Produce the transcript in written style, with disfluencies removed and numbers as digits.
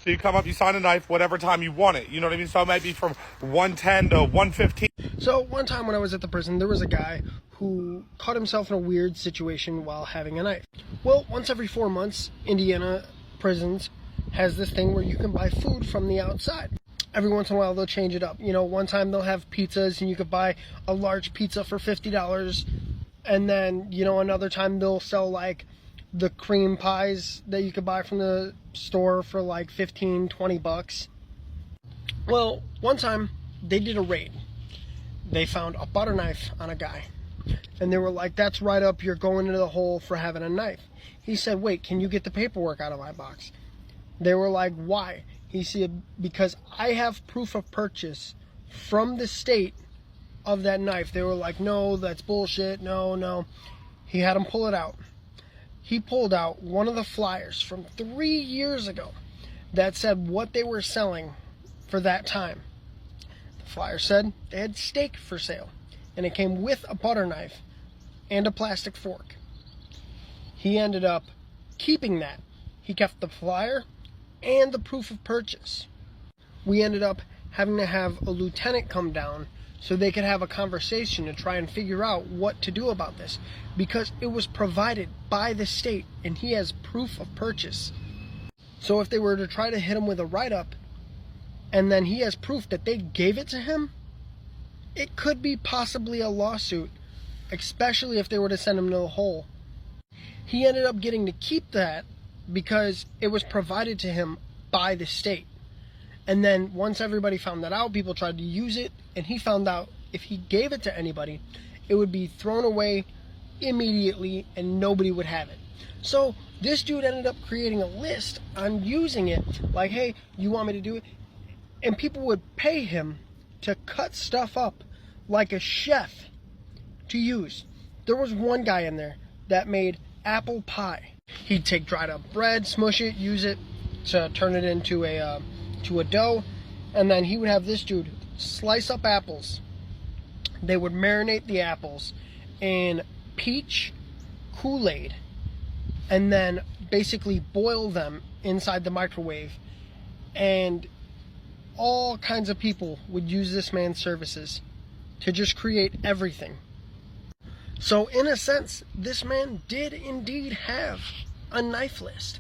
So you come up, you sign a knife, whatever time you want it. You know what I mean? So it might be from 110 to 115. So one time when I was at the prison, there was a guy who caught himself in a weird situation while having a knife. Well, once every 4 months, Indiana prisons has this thing where you can buy food from the outside. Every once in a while, they'll change it up. You know, one time they'll have pizzas and you could buy a large pizza for $50. And then, you know, another time they'll sell like the cream pies that you could buy from the store for like 15-20 bucks. Well, one time they did a raid. They found a butter knife on a guy, and they were like, that's right up, you're going into the hole for having a knife. He said, wait, can you get the paperwork out of my box? They were like, why? He said, because I have proof of purchase from the state of that knife. They were like, no, that's bullshit, no. He had him pull it out. He pulled out one of the flyers from 3 years ago that said what they were selling for that time. The flyer said they had steak for sale, and it came with a butter knife and a plastic fork. He ended up keeping that. He kept the flyer and the proof of purchase. We ended up having to have a lieutenant come down so they could have a conversation to try and figure out what to do about this, because it was provided by the state and he has proof of purchase. So if they were to try to hit him with a write-up and then he has proof that they gave it to him, it could be possibly a lawsuit, especially if they were to send him to the hole. He ended up getting to keep that because it was provided to him by the state. And then once everybody found that out, people tried to use it, and he found out if he gave it to anybody, it would be thrown away immediately and nobody would have it. So this dude ended up creating a list on using it, like, hey, you want me to do it? And people would pay him to cut stuff up like a chef to use. There was one guy in there that made apple pie. He'd take dried up bread, smush it, use it to turn it into a dough, and then he would have this dude slice up apples. They would marinate the apples in peach Kool-Aid and then basically boil them inside the microwave, and all kinds of people would use this man's services to just create everything. So in a sense, this man did indeed have a knife list.